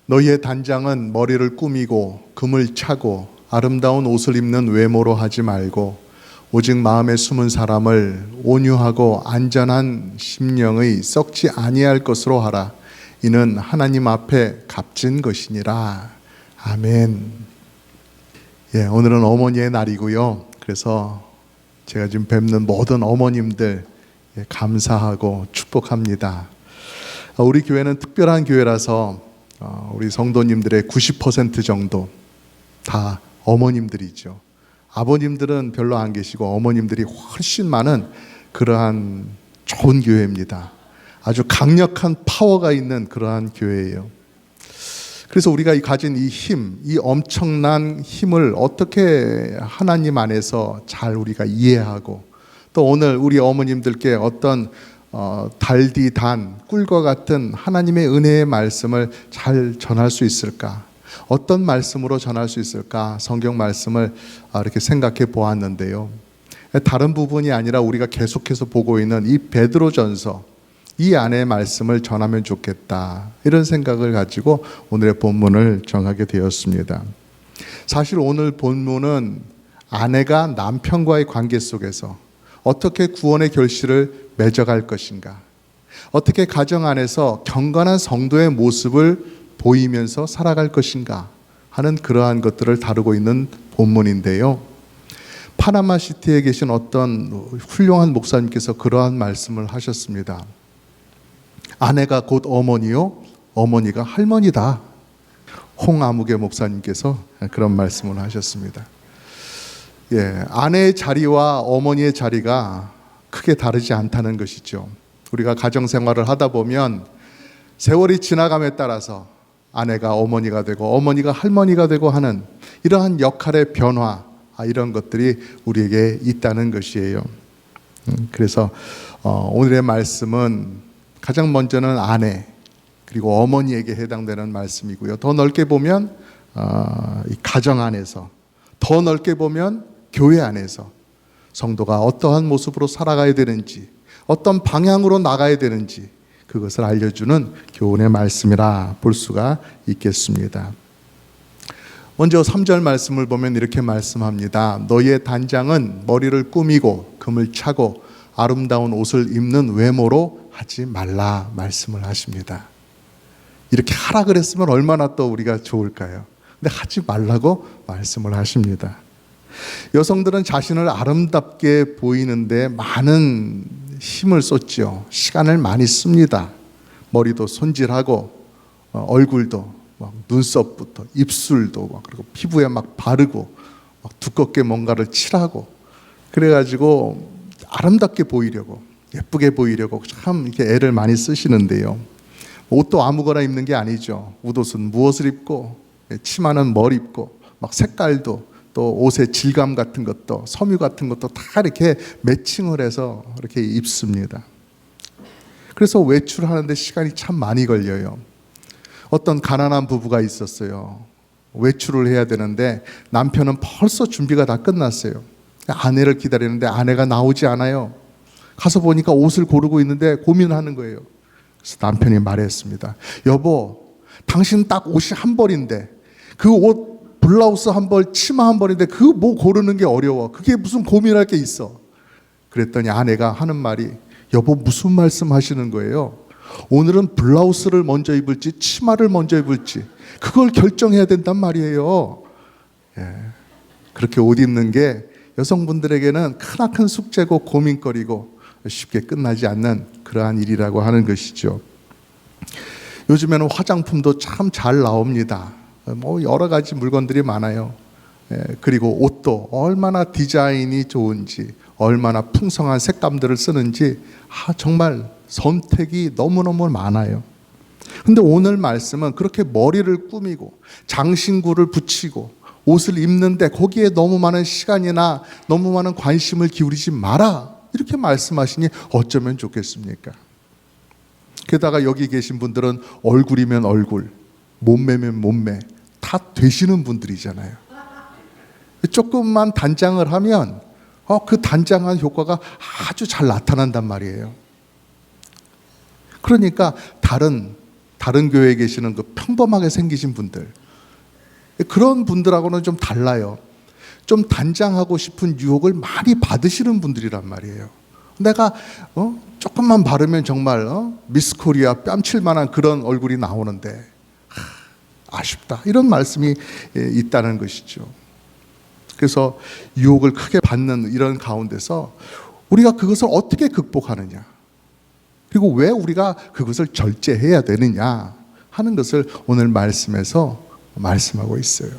너희의 단장은 머리를 꾸미고 금을 차고 아름다운 옷을 입는 외모로 하지 말고 오직 마음에 숨은 사람을 온유하고 안전한 심령의 썩지 아니할 것으로 하라. 이는 하나님 앞에 값진 것이니라. 아멘. 오늘은 어머니의 날이고요. 그래서 제가 지금 뵙는 모든 어머님들 감사하고 축복합니다. 우리 교회는 특별한 교회라서 우리 성도님들의 90% 정도 다 어머님들이죠. 아버님들은 별로 안 계시고 어머님들이 훨씬 많은 그러한 좋은 교회입니다. 아주 강력한 파워가 있는 그러한 교회예요. 그래서 우리가 가진 이 힘, 이 엄청난 힘을 어떻게 하나님 안에서 잘 우리가 이해하고 또 오늘 우리 어머님들께 어떤 달디단 꿀과 같은 하나님의 은혜의 말씀을 잘 전할 수 있을까? 어떤 말씀으로 전할 수 있을까? 성경 말씀을 이렇게 생각해 보았는데요. 다른 부분이 아니라 우리가 계속해서 보고 있는 이 베드로전서 이 안의 말씀을 전하면 좋겠다, 이런 생각을 가지고 오늘의 본문을 정하게 되었습니다. 사실 오늘 본문은 아내가 남편과의 관계 속에서 어떻게 구원의 결실을 맺어갈 것인가, 어떻게 가정 안에서 경건한 성도의 모습을 보이면서 살아갈 것인가 하는 그러한 것들을 다루고 있는 본문인데요. 파나마시티에 계신 어떤 훌륭한 목사님께서 그러한 말씀을 하셨습니다. 아내가 곧 어머니요, 어머니가 할머니다. 홍아무개 목사님께서 그런 말씀을 하셨습니다. 아내의 자리와 어머니의 자리가 크게 다르지 않다는 것이죠. 우리가 가정생활을 하다 보면 세월이 지나감에 따라서 아내가 어머니가 되고 어머니가 할머니가 되고 하는 이러한 역할의 변화, 이런 것들이 우리에게 있다는 것이에요. 그래서 오늘의 말씀은 가장 먼저는 아내 그리고 어머니에게 해당되는 말씀이고요. 더 넓게 보면 이 가정 안에서, 더 넓게 보면 교회 안에서 성도가 어떠한 모습으로 살아가야 되는지, 어떤 방향으로 나가야 되는지 그것을 알려주는 교훈의 말씀이라 볼 수가 있겠습니다. 먼저 3절 말씀을 보면 이렇게 말씀합니다. 너희의 단장은 머리를 꾸미고 금을 차고 아름다운 옷을 입는 외모로 하지 말라 말씀을 하십니다. 이렇게 하라 그랬으면 얼마나 또 우리가 좋을까요? 근데 하지 말라고 말씀을 하십니다. 여성들은 자신을 아름답게 보이는데 많은 힘을 쏟죠. 시간을 많이 씁니다. 머리도 손질하고 얼굴도 막 눈썹부터 입술도 막 그리고 피부에 막 바르고 막 두껍게 뭔가를 칠하고 그래가지고 아름답게 보이려고, 예쁘게 보이려고 참 이렇게 애를 많이 쓰시는데요. 옷도 아무거나 입는 게 아니죠. 옷은 무엇을 입고 치마는 뭘 입고 막 색깔도 또 옷의 질감 같은 것도 섬유 같은 것도 다 이렇게 매칭을 해서 이렇게 입습니다. 그래서 외출하는데 시간이 참 많이 걸려요. 어떤 가난한 부부가 있었어요. 외출을 해야 되는데 남편은 벌써 준비가 다 끝났어요. 아내를 기다리는데 아내가 나오지 않아요. 가서 보니까 옷을 고르고 있는데 고민하는 거예요. 그래서 남편이 말했습니다. 여보, 당신 딱 옷이 한 벌인데 그 옷 블라우스 한 벌, 치마 한 벌인데 그 뭐 고르는 게 어려워. 그게 무슨 고민할 게 있어. 그랬더니 아내가 하는 말이, 여보 무슨 말씀 하시는 거예요? 오늘은 블라우스를 먼저 입을지 치마를 먼저 입을지 그걸 결정해야 된단 말이에요. 그렇게 옷 입는 게 여성분들에게는 크나큰 숙제고 고민거리고 쉽게 끝나지 않는 그러한 일이라고 하는 것이죠. 요즘에는 화장품도 참 잘 나옵니다. 뭐 여러 가지 물건들이 많아요. 그리고 옷도 얼마나 디자인이 좋은지, 얼마나 풍성한 색감들을 쓰는지 정말 선택이 너무너무 많아요. 근데 오늘 말씀은 그렇게 머리를 꾸미고 장신구를 붙이고 옷을 입는데 거기에 너무 많은 시간이나 너무 많은 관심을 기울이지 마라, 이렇게 말씀하시니 어쩌면 좋겠습니까? 게다가 여기 계신 분들은 얼굴이면 얼굴, 몸매면 몸매 다 되시는 분들이잖아요. 조금만 단장을 하면 그 단장한 효과가 아주 잘 나타난단 말이에요. 그러니까 다른 다른 교회에 계시는 그 평범하게 생기신 분들, 그런 분들하고는 좀 달라요. 좀 단장하고 싶은 유혹을 많이 받으시는 분들이란 말이에요. 내가 조금만 바르면 정말 미스 코리아 뺨칠 만한 그런 얼굴이 나오는데 아쉽다, 이런 말씀이 있다는 것이죠. 그래서 유혹을 크게 받는 이런 가운데서 우리가 그것을 어떻게 극복하느냐, 그리고 왜 우리가 그것을 절제해야 되느냐 하는 것을 오늘 말씀에서 말씀하고 있어요.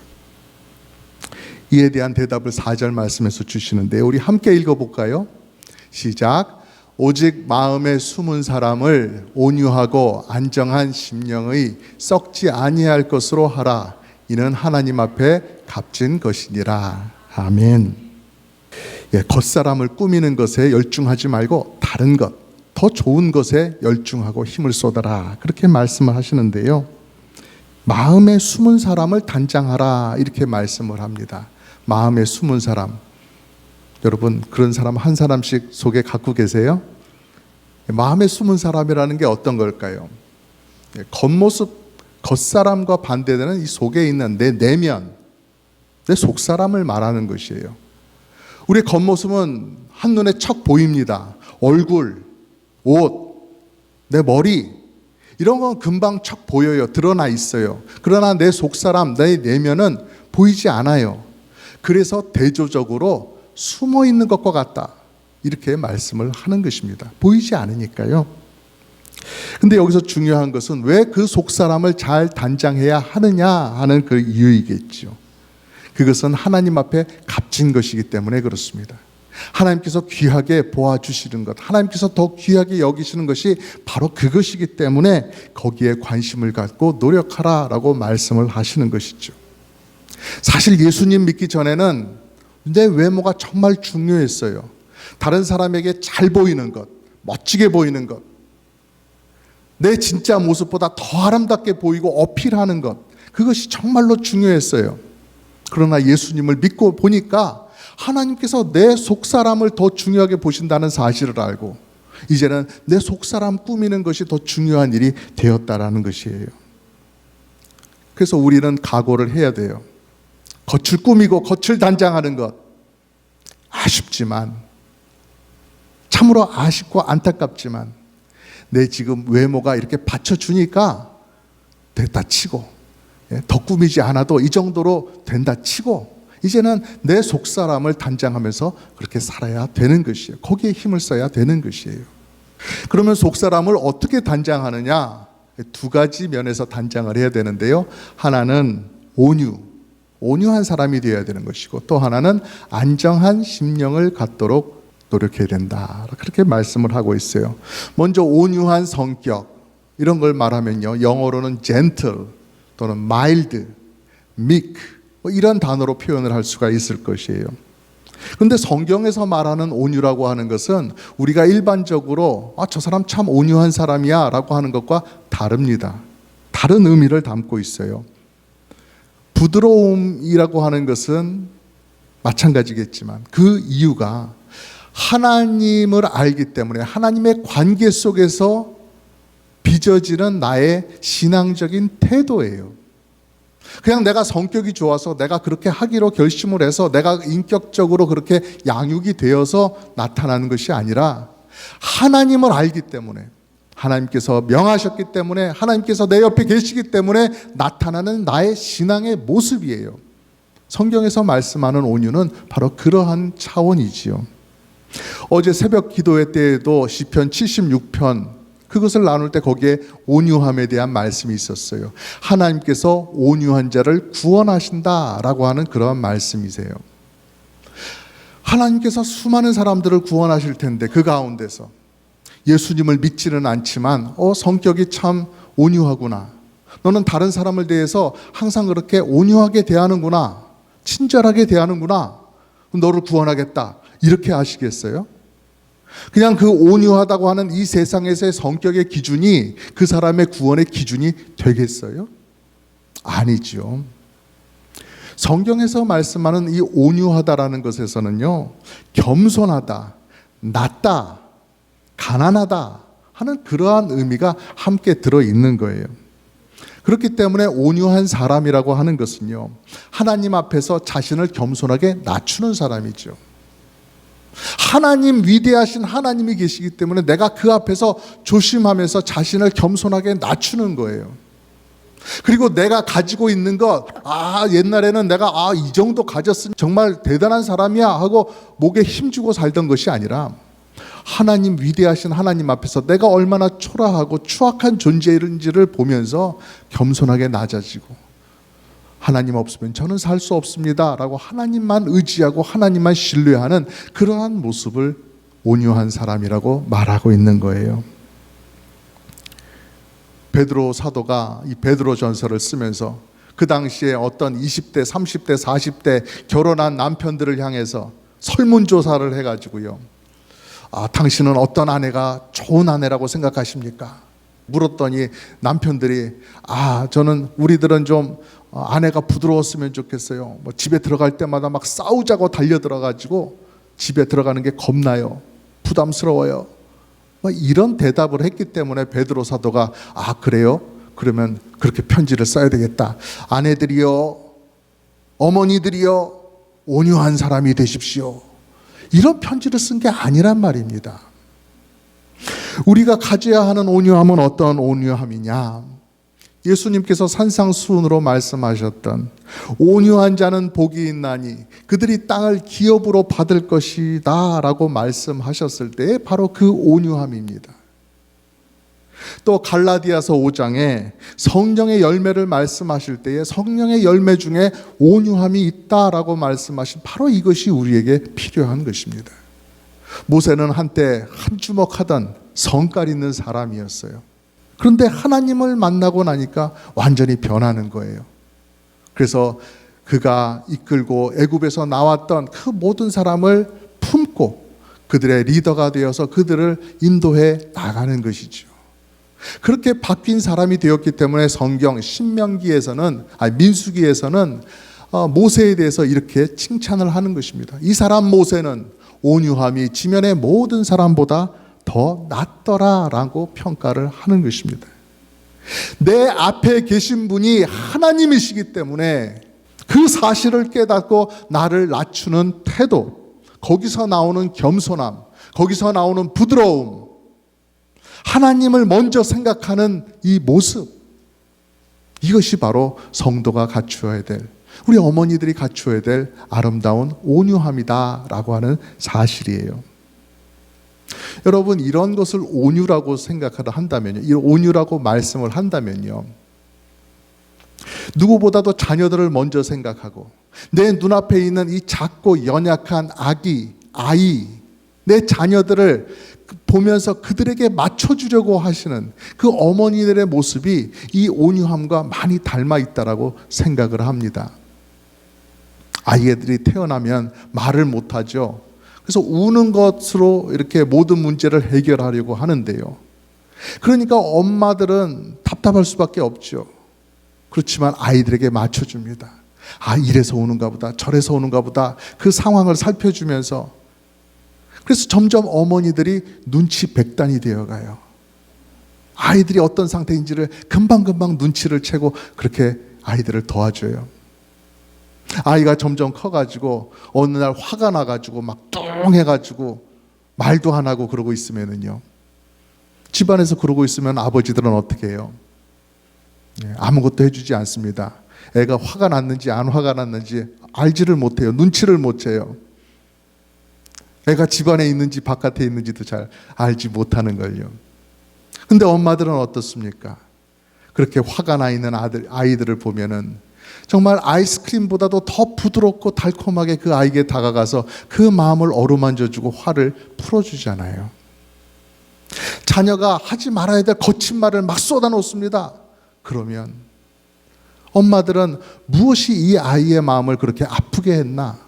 이에 대한 대답을 4절 말씀에서 주시는데 우리 함께 읽어볼까요? 시작. 오직 마음에 숨은 사람을 온유하고 안정한 심령의 썩지 아니할 것으로 하라. 이는 하나님 앞에 값진 것이니라. 아멘. 겉사람을 꾸미는 것에 열중하지 말고 다른 것, 더 좋은 것에 열중하고 힘을 쏟아라, 그렇게 말씀을 하시는데요. 마음에 숨은 사람을 단장하라, 이렇게 말씀을 합니다. 마음에 숨은 사람, 여러분 그런 사람 한 사람씩 속에 갖고 계세요? 마음에 숨은 사람이라는 게 어떤 걸까요? 겉모습, 겉사람과 반대되는 이 속에 있는 내 내면, 내 속사람을 말하는 것이에요. 우리의 겉모습은 한눈에 척 보입니다. 얼굴, 옷, 내 머리, 이런 건 금방 척 보여요. 드러나 있어요. 그러나 내 속사람, 내 내면은 보이지 않아요. 그래서 대조적으로 숨어 있는 것과 같다, 이렇게 말씀을 하는 것입니다. 보이지 않으니까요. 근데 여기서 중요한 것은 왜 그 속사람을 잘 단장해야 하느냐 하는 그 이유이겠죠. 그것은 하나님 앞에 값진 것이기 때문에 그렇습니다. 하나님께서 귀하게 보아주시는 것, 하나님께서 더 귀하게 여기시는 것이 바로 그것이기 때문에 거기에 관심을 갖고 노력하라라고 말씀을 하시는 것이죠. 사실 예수님 믿기 전에는 내 외모가 정말 중요했어요. 다른 사람에게 잘 보이는 것, 멋지게 보이는 것, 내 진짜 모습보다 더 아름답게 보이고 어필하는 것, 그것이 정말로 중요했어요. 그러나 예수님을 믿고 보니까 하나님께서 내 속사람을 더 중요하게 보신다는 사실을 알고 이제는 내 속사람 꾸미는 것이 더 중요한 일이 되었다라는 것이에요. 그래서 우리는 각오를 해야 돼요. 겉을 꾸미고 겉을 단장하는 것, 아쉽지만, 참으로 아쉽고 안타깝지만 내 지금 외모가 이렇게 받쳐주니까 됐다 치고, 더 꾸미지 않아도 이 정도로 된다 치고 이제는 내 속사람을 단장하면서 그렇게 살아야 되는 것이에요. 거기에 힘을 써야 되는 것이에요. 그러면 속사람을 어떻게 단장하느냐? 두 가지 면에서 단장을 해야 되는데요. 하나는 온유한 사람이 되어야 되는 것이고, 또 하나는 안정한 심령을 갖도록 노력해야 된다, 그렇게 말씀을 하고 있어요. 먼저 온유한 성격, 이런 걸 말하면요, 영어로는 gentle 또는 mild, meek, 이런 단어로 표현을 할 수가 있을 것이에요. 그런데 성경에서 말하는 온유라고 하는 것은 우리가 일반적으로 저 사람 참 온유한 사람이야 라고 하는 것과 다릅니다. 다른 의미를 담고 있어요. 부드러움이라고 하는 것은 마찬가지겠지만 그 이유가 하나님을 알기 때문에 하나님의 관계 속에서 빚어지는 나의 신앙적인 태도예요. 그냥 내가 성격이 좋아서 내가 그렇게 하기로 결심을 해서 내가 인격적으로 그렇게 양육이 되어서 나타나는 것이 아니라 하나님을 알기 때문에, 하나님께서 명하셨기 때문에, 하나님께서 내 옆에 계시기 때문에 나타나는 나의 신앙의 모습이에요. 성경에서 말씀하는 온유는 바로 그러한 차원이지요. 어제 새벽 기도회 때에도 시편 76편 그것을 나눌 때 거기에 온유함에 대한 말씀이 있었어요. 하나님께서 온유한 자를 구원하신다라고 하는 그런 말씀이세요. 하나님께서 수많은 사람들을 구원하실 텐데 그 가운데서 예수님을 믿지는 않지만 성격이 참 온유하구나, 너는 다른 사람을 대해서 항상 그렇게 온유하게 대하는구나, 친절하게 대하는구나, 너를 구원하겠다, 이렇게 하시겠어요? 그냥 그 온유하다고 하는 이 세상에서의 성격의 기준이 그 사람의 구원의 기준이 되겠어요? 아니죠. 성경에서 말씀하는 이 온유하다라는 것에서는요, 겸손하다, 낮다, 가난하다 하는 그러한 의미가 함께 들어있는 거예요. 그렇기 때문에 온유한 사람이라고 하는 것은요, 하나님 앞에서 자신을 겸손하게 낮추는 사람이죠. 하나님, 위대하신 하나님이 계시기 때문에 내가 그 앞에서 조심하면서 자신을 겸손하게 낮추는 거예요. 그리고 내가 가지고 있는 것, 옛날에는 내가 이 정도 가졌으면 정말 대단한 사람이야 하고 목에 힘주고 살던 것이 아니라, 하나님, 위대하신 하나님 앞에서 내가 얼마나 초라하고 추악한 존재인지를 보면서 겸손하게 낮아지고, 하나님 없으면 저는 살 수 없습니다 라고 하나님만 의지하고 하나님만 신뢰하는 그러한 모습을 온유한 사람이라고 말하고 있는 거예요. 베드로 사도가 이 베드로 전서를 쓰면서 그 당시에 어떤 20대, 30대, 40대 결혼한 남편들을 향해서 설문조사를 해가지고요, 당신은 어떤 아내가 좋은 아내라고 생각하십니까? 물었더니 남편들이 우리들은 좀 아내가 부드러웠으면 좋겠어요. 집에 들어갈 때마다 막 싸우자고 달려들어가지고 집에 들어가는 게 겁나요. 부담스러워요. 이런 대답을 했기 때문에 베드로 사도가 그래요? 그러면 그렇게 편지를 써야 되겠다. 아내들이여, 어머니들이여, 온유한 사람이 되십시오. 이런 편지를 쓴 게 아니란 말입니다. 우리가 가져야 하는 온유함은 어떤 온유함이냐? 예수님께서 산상수훈으로 말씀하셨던 온유한 자는 복이 있나니 그들이 땅을 기업으로 받을 것이다 라고 말씀하셨을 때 바로 그 온유함입니다. 또 갈라디아서 5장에 성령의 열매를 말씀하실 때에 성령의 열매 중에 온유함이 있다라고 말씀하신 바로 이것이 우리에게 필요한 것입니다. 모세는 한때 한 주먹 하던 성깔 있는 사람이었어요. 그런데 하나님을 만나고 나니까 완전히 변하는 거예요. 그래서 그가 이끌고 애굽에서 나왔던 그 모든 사람을 품고 그들의 리더가 되어서 그들을 인도해 나가는 것이죠. 그렇게 바뀐 사람이 되었기 때문에 성경 민수기에서는 모세에 대해서 이렇게 칭찬을 하는 것입니다. 이 사람 모세는 온유함이 지면의 모든 사람보다 더 낫더라라고 평가를 하는 것입니다. 내 앞에 계신 분이 하나님이시기 때문에 그 사실을 깨닫고 나를 낮추는 태도, 거기서 나오는 겸손함, 거기서 나오는 부드러움, 하나님을 먼저 생각하는 이 모습, 이것이 바로 성도가 갖추어야 될, 우리 어머니들이 갖추어야 될 아름다운 온유함이다라고 하는 사실이에요. 여러분, 이런 것을 온유라고 생각을 한다면요, 이 온유라고 말씀을 한다면요, 누구보다도 자녀들을 먼저 생각하고 내 눈앞에 있는 이 작고 연약한 아이, 내 자녀들을 보면서 그들에게 맞춰주려고 하시는 그 어머니들의 모습이 이 온유함과 많이 닮아 있다라고 생각을 합니다. 아이들이 태어나면 말을 못하죠. 그래서 우는 것으로 이렇게 모든 문제를 해결하려고 하는데요. 그러니까 엄마들은 답답할 수밖에 없죠. 그렇지만 아이들에게 맞춰줍니다. 이래서 우는가 보다, 저래서 우는가 보다, 그 상황을 살펴주면서. 그래서 점점 어머니들이 눈치 백단이 되어가요. 아이들이 어떤 상태인지를 금방금방 눈치를 채고 그렇게 아이들을 도와줘요. 아이가 점점 커가지고 어느 날 화가 나가지고 막 뚱해가지고 말도 안 하고 그러고 있으면은요, 집안에서 그러고 있으면 아버지들은 어떻게 해요? 아무것도 해주지 않습니다. 애가 화가 났는지 안 화가 났는지 알지를 못해요. 눈치를 못 채요. 애가 집안에 있는지 바깥에 있는지도 잘 알지 못하는 걸요. 근데 엄마들은 어떻습니까? 그렇게 화가 나 있는 아이들을 보면은 정말 아이스크림보다도 더 부드럽고 달콤하게 그 아이에게 다가가서 그 마음을 어루만져주고 화를 풀어주잖아요. 자녀가 하지 말아야 될 거친 말을 막 쏟아놓습니다. 그러면 엄마들은 무엇이 이 아이의 마음을 그렇게 아프게 했나?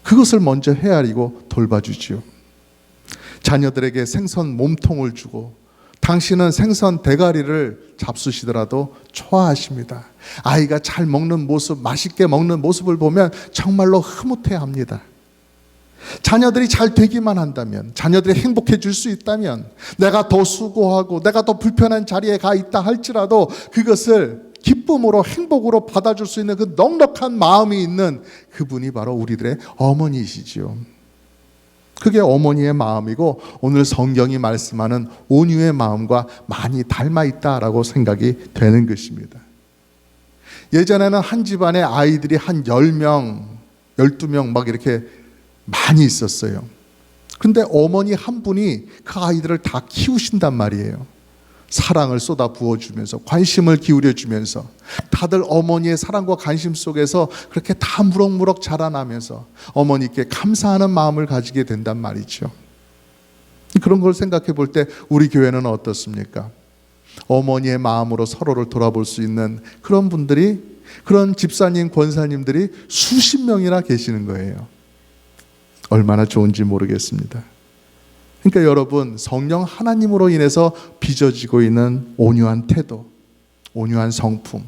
그것을 먼저 헤아리고 돌봐주지요. 자녀들에게 생선 몸통을 주고 당신은 생선 대가리를 잡수시더라도 좋아하십니다. 아이가 잘 먹는 모습, 맛있게 먹는 모습을 보면 정말로 흐뭇해합니다. 자녀들이 잘 되기만 한다면, 자녀들이 행복해질 수 있다면, 내가 더 수고하고 내가 더 불편한 자리에 가 있다 할지라도 그것을 기쁨으로 행복으로 받아줄 수 있는 그 넉넉한 마음이 있는 그분이 바로 우리들의 어머니이시죠. 그게 어머니의 마음이고 오늘 성경이 말씀하는 온유의 마음과 많이 닮아 있다라고 생각이 되는 것입니다. 예전에는 한 집안에 아이들이 한 10명, 12명 막 이렇게 많이 있었어요. 그런데 어머니 한 분이 그 아이들을 다 키우신단 말이에요. 사랑을 쏟아 부어주면서, 관심을 기울여주면서, 다들 어머니의 사랑과 관심 속에서 그렇게 다 무럭무럭 자라나면서 어머니께 감사하는 마음을 가지게 된단 말이죠. 그런 걸 생각해 볼 때 우리 교회는 어떻습니까? 어머니의 마음으로 서로를 돌아볼 수 있는 그런 분들이, 그런 집사님, 권사님들이 수십 명이나 계시는 거예요. 얼마나 좋은지 모르겠습니다. 그러니까 여러분, 성령 하나님으로 인해서 빚어지고 있는 온유한 태도, 온유한 성품,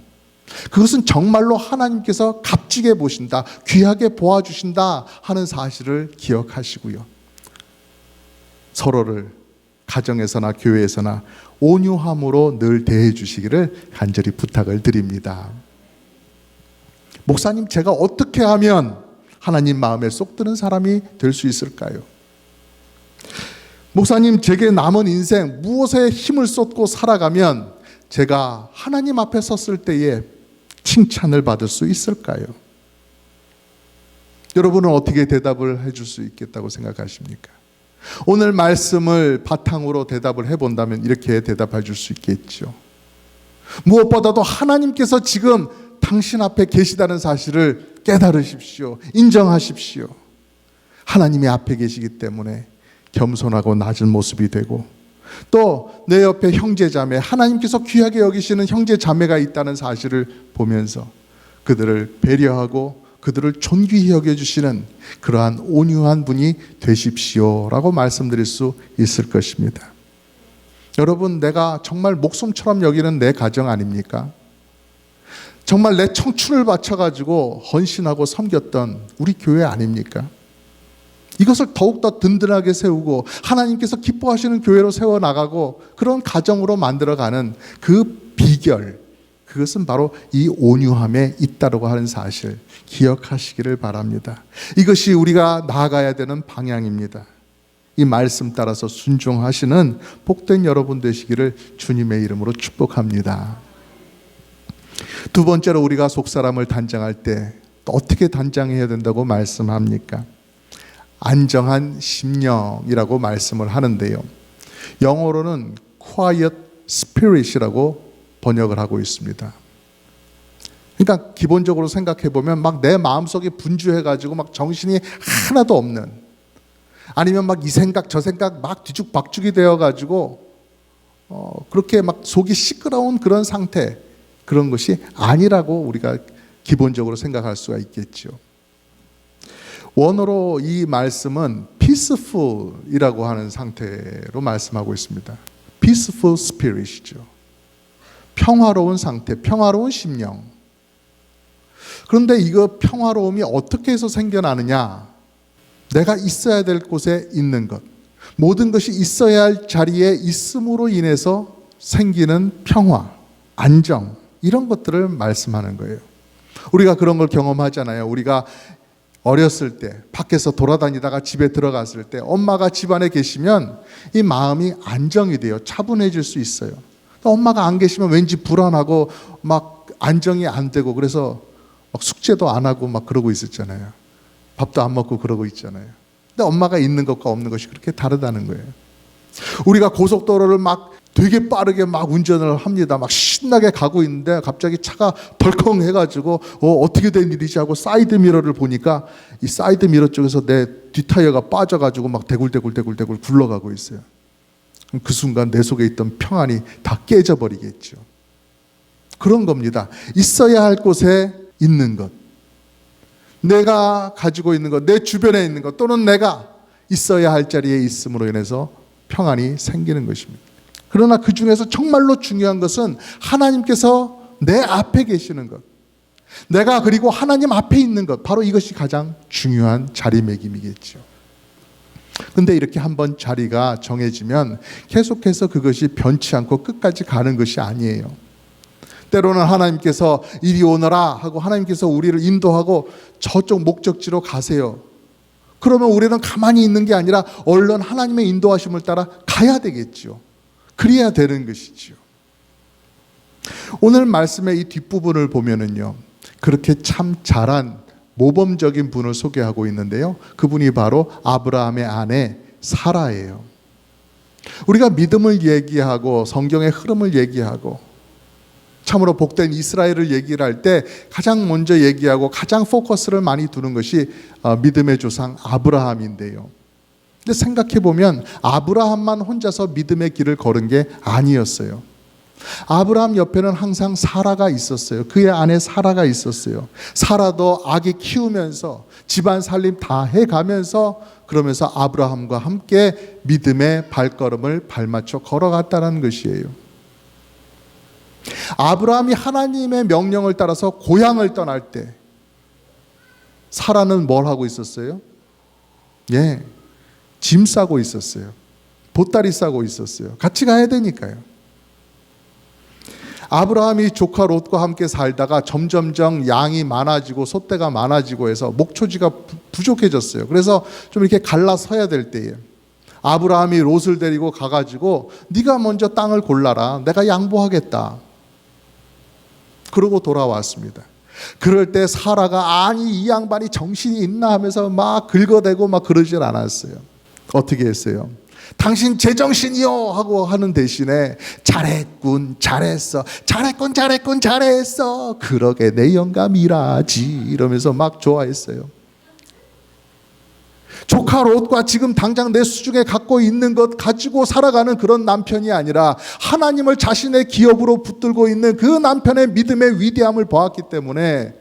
그것은 정말로 하나님께서 값지게 보신다, 귀하게 보아주신다 하는 사실을 기억하시고요. 서로를 가정에서나 교회에서나 온유함으로 늘 대해 주시기를 간절히 부탁을 드립니다. 목사님, 제가 어떻게 하면 하나님 마음에 쏙 드는 사람이 될 수 있을까요? 목사님, 제게 남은 인생 무엇에 힘을 쏟고 살아가면 제가 하나님 앞에 섰을 때에 칭찬을 받을 수 있을까요? 여러분은 어떻게 대답을 해줄 수 있겠다고 생각하십니까? 오늘 말씀을 바탕으로 대답을 해본다면 이렇게 대답해 줄 수 있겠죠. 무엇보다도 하나님께서 지금 당신 앞에 계시다는 사실을 깨달으십시오. 인정하십시오. 하나님이 앞에 계시기 때문에 겸손하고 낮은 모습이 되고, 또 내 옆에 형제자매, 하나님께서 귀하게 여기시는 형제자매가 있다는 사실을 보면서 그들을 배려하고 그들을 존귀히 여겨주시는 그러한 온유한 분이 되십시오라고 말씀드릴 수 있을 것입니다. 여러분, 내가 정말 목숨처럼 여기는 내 가정 아닙니까? 정말 내 청춘을 바쳐가지고 헌신하고 섬겼던 우리 교회 아닙니까? 이것을 더욱더 든든하게 세우고 하나님께서 기뻐하시는 교회로 세워나가고 그런 가정으로 만들어가는 그 비결, 그것은 바로 이 온유함에 있다고 하는 사실 기억하시기를 바랍니다. 이것이 우리가 나아가야 되는 방향입니다. 이 말씀 따라서 순종하시는 복된 여러분 되시기를 주님의 이름으로 축복합니다. 두 번째로, 우리가 속사람을 단장할 때 또 어떻게 단장해야 된다고 말씀합니까? 안정한 심령이라고 말씀을 하는데요, 영어로는 quiet spirit이라고 번역을 하고 있습니다. 그러니까 기본적으로 생각해 보면 막 내 마음속에 분주해가지고 막 정신이 하나도 없는, 아니면 막 이 생각 저 생각 막 뒤죽박죽이 되어가지고 그렇게 막 속이 시끄러운 그런 상태, 그런 것이 아니라고 우리가 기본적으로 생각할 수가 있겠죠. 원어로 이 말씀은 peaceful이라고 하는 상태로 말씀하고 있습니다. peaceful spirit이죠. 평화로운 상태, 평화로운 심령. 그런데 이거 평화로움이 어떻게 해서 생겨나느냐? 내가 있어야 될 곳에 있는 것, 모든 것이 있어야 할 자리에 있음으로 인해서 생기는 평화, 안정, 이런 것들을 말씀하는 거예요. 우리가 그런 걸 경험하잖아요. 우리가 어렸을 때 밖에서 돌아다니다가 집에 들어갔을 때 엄마가 집안에 계시면 이 마음이 안정이 돼요. 차분해질 수 있어요. 엄마가 안 계시면 왠지 불안하고 막 안정이 안 되고, 그래서 막 숙제도 안 하고 막 그러고 있었잖아요. 밥도 안 먹고 그러고 있잖아요. 근데 엄마가 있는 것과 없는 것이 그렇게 다르다는 거예요. 우리가 고속도로를 막 되게 빠르게 막 운전을 합니다. 막 신나게 가고 있는데 갑자기 차가 덜컹 해가지고 어떻게 된 일이지 하고 사이드 미러를 보니까 이 사이드 미러 쪽에서 내 뒷타이어가 빠져가지고 막 대굴대굴 굴러가고 있어요. 그 순간 내 속에 있던 평안이 다 깨져버리겠죠. 그런 겁니다. 있어야 할 곳에 있는 것, 내가 가지고 있는 것, 내 주변에 있는 것, 또는 내가 있어야 할 자리에 있음으로 인해서 평안이 생기는 것입니다. 그러나 그 중에서 정말로 중요한 것은 하나님께서 내 앞에 계시는 것, 내가 그리고 하나님 앞에 있는 것, 바로 이것이 가장 중요한 자리매김이겠죠. 근데 이렇게 한번 자리가 정해지면 계속해서 그것이 변치 않고 끝까지 가는 것이 아니에요. 때로는 하나님께서 이리 오너라 하고 하나님께서 우리를 인도하고 저쪽 목적지로 가세요. 그러면 우리는 가만히 있는 게 아니라 얼른 하나님의 인도하심을 따라 가야 되겠죠. 그래야 되는 것이죠. 오늘 말씀의 이 뒷부분을 보면은요, 그렇게 참 잘한 모범적인 분을 소개하고 있는데요, 그분이 바로 아브라함의 아내 사라예요. 우리가 믿음을 얘기하고 성경의 흐름을 얘기하고 참으로 복된 이스라엘을 얘기를 할 때 가장 먼저 얘기하고 가장 포커스를 많이 두는 것이 믿음의 조상 아브라함인데요. 근데 생각해 보면 아브라함만 혼자서 믿음의 길을 걸은 게 아니었어요. 아브라함 옆에는 항상 사라가 있었어요. 그의 아내 사라가 있었어요. 사라도 아기 키우면서 집안 살림 다 해가면서 그러면서 아브라함과 함께 믿음의 발걸음을 발맞춰 걸어갔다는 것이에요. 아브라함이 하나님의 명령을 따라서 고향을 떠날 때 사라는 뭘 하고 있었어요? 짐 싸고 있었어요. 보따리 싸고 있었어요. 같이 가야 되니까요. 아브라함이 조카 롯과 함께 살다가 점점점 양이 많아지고 소떼가 많아지고 해서 목초지가 부족해졌어요. 그래서 좀 이렇게 갈라서야 될 때에 아브라함이 롯을 데리고 가가지고 네가 먼저 땅을 골라라. 내가 양보하겠다. 그러고 돌아왔습니다. 그럴 때 사라가 아니 이 양반이 정신이 있나 하면서 막 긁어대고 막 그러질 않았어요. 어떻게 했어요? 당신 제정신이요 하고 하는 대신에 잘했군 잘했어 잘했군 잘했군 잘했어 그러게 내 영감이라지 이러면서 막 좋아했어요. 조카 롯과 지금 당장 내 수중에 갖고 있는 것 가지고 살아가는 그런 남편이 아니라 하나님을 자신의 기업으로 붙들고 있는 그 남편의 믿음의 위대함을 보았기 때문에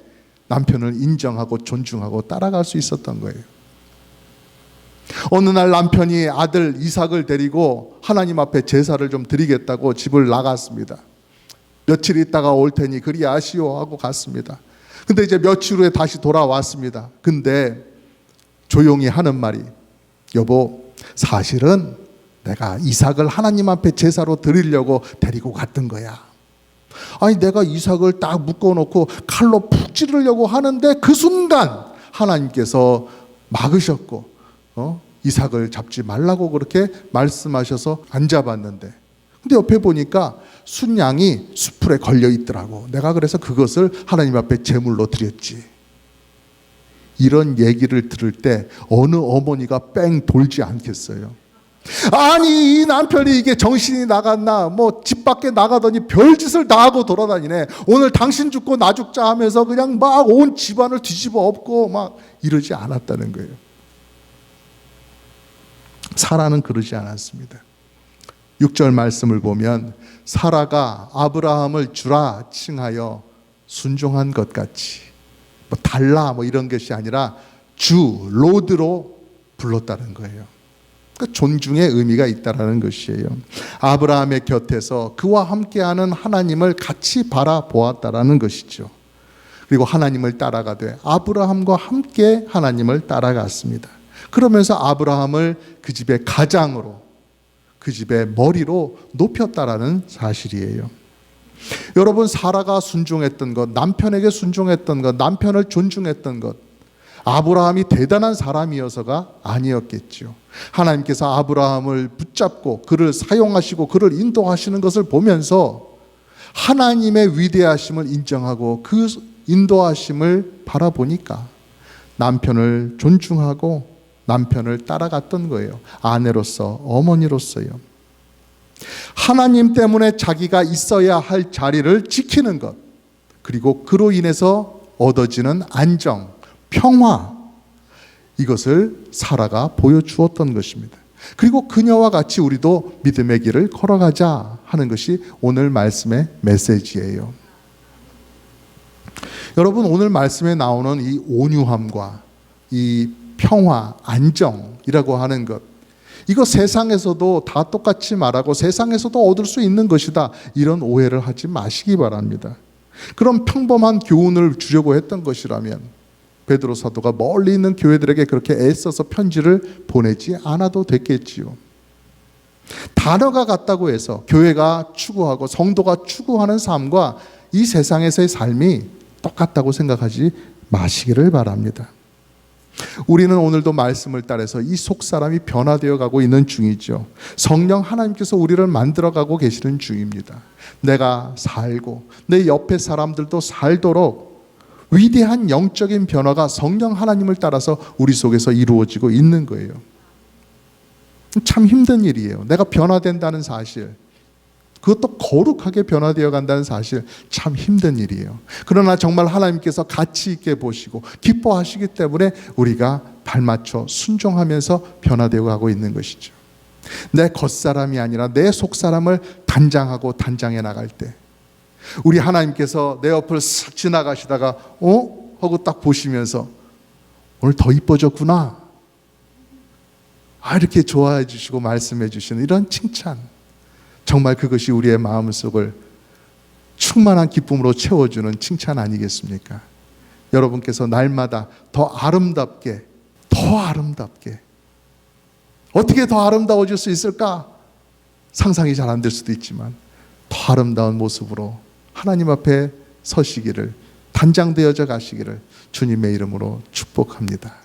남편을 인정하고 존중하고 따라갈 수 있었던 거예요. 어느 날 남편이 아들 이삭을 데리고 하나님 앞에 제사를 좀 드리겠다고 집을 나갔습니다. 며칠 있다가 올 테니 그리 아시오 하고 갔습니다. 근데 이제 며칠 후에 다시 돌아왔습니다. 근데 조용히 하는 말이 여보 사실은 내가 이삭을 하나님 앞에 제사로 드리려고 데리고 갔던 거야. 아니 내가 이삭을 딱 묶어놓고 칼로 푹 찌르려고 하는데 그 순간 하나님께서 막으셨고 이삭을 잡지 말라고 그렇게 말씀하셔서 안 잡았는데 근데 옆에 보니까 순양이 수풀에 걸려 있더라고. 내가 그래서 그것을 하나님 앞에 제물로 드렸지. 이런 얘기를 들을 때 어느 어머니가 뺑 돌지 않겠어요? 아니 이 남편이 이게 정신이 나갔나 뭐 집 밖에 나가더니 별짓을 다 하고 돌아다니네. 오늘 당신 죽고 나 죽자 하면서 그냥 막 온 집안을 뒤집어 엎고 막 이러지 않았다는 거예요. 사라는 그러지 않았습니다. 6절 말씀을 보면 사라가 아브라함을 주라 칭하여 순종한 것 같이 뭐 달라 뭐 이런 것이 아니라 주 로드로 불렀다는 거예요. 그러니까 존중의 의미가 있다라는 것이에요. 아브라함의 곁에서 그와 함께하는 하나님을 같이 바라보았다라는 것이죠. 그리고 하나님을 따라가되 아브라함과 함께 하나님을 따라갔습니다. 그러면서 아브라함을 그 집의 가장으로 그 집의 머리로 높였다라는 사실이에요. 여러분 사라가 순종했던 것, 남편에게 순종했던 것, 남편을 존중했던 것 아브라함이 대단한 사람이어서가 아니었겠죠. 하나님께서 아브라함을 붙잡고 그를 사용하시고 그를 인도하시는 것을 보면서 하나님의 위대하심을 인정하고 그 인도하심을 바라보니까 남편을 존중하고 남편을 따라갔던 거예요. 아내로서 어머니로서요. 하나님 때문에 자기가 있어야 할 자리를 지키는 것 그리고 그로 인해서 얻어지는 안정, 평화 이것을 사라가 보여주었던 것입니다. 그리고 그녀와 같이 우리도 믿음의 길을 걸어가자 하는 것이 오늘 말씀의 메시지예요. 여러분 오늘 말씀에 나오는 이 온유함과 이 평화, 안정이라고 하는 것 이거 세상에서도 다 똑같이 말하고 세상에서도 얻을 수 있는 것이다 이런 오해를 하지 마시기 바랍니다. 그런 평범한 교훈을 주려고 했던 것이라면 베드로 사도가 멀리 있는 교회들에게 그렇게 애써서 편지를 보내지 않아도 됐겠지요. 단어가 같다고 해서 교회가 추구하고 성도가 추구하는 삶과 이 세상에서의 삶이 똑같다고 생각하지 마시기를 바랍니다. 우리는 오늘도 말씀을 따라서 이 속사람이 변화되어 가고 있는 중이죠. 성령 하나님께서 우리를 만들어가고 계시는 중입니다. 내가 살고 내 옆에 사람들도 살도록 위대한 영적인 변화가 성령 하나님을 따라서 우리 속에서 이루어지고 있는 거예요. 참 힘든 일이에요. 내가 변화된다는 사실, 그것도 거룩하게 변화되어 간다는 사실, 참 힘든 일이에요. 그러나 정말 하나님께서 가치 있게 보시고 기뻐하시기 때문에 우리가 발맞춰 순종하면서 변화되어 가고 있는 것이죠. 내 겉사람이 아니라 내 속사람을 단장하고 단장해 나갈 때, 우리 하나님께서 내 옆을 쓱 지나가시다가 하고 딱 보시면서 오늘 더 이뻐졌구나, 이렇게 좋아해 주시고 말씀해 주시는 이런 칭찬, 정말 그것이 우리의 마음속을 충만한 기쁨으로 채워주는 칭찬 아니겠습니까? 여러분께서 날마다 더 아름답게, 어떻게 더 아름다워질 수 있을까? 상상이 잘 안 될 수도 있지만 더 아름다운 모습으로 하나님 앞에 서시기를, 단장되어져 가시기를 주님의 이름으로 축복합니다.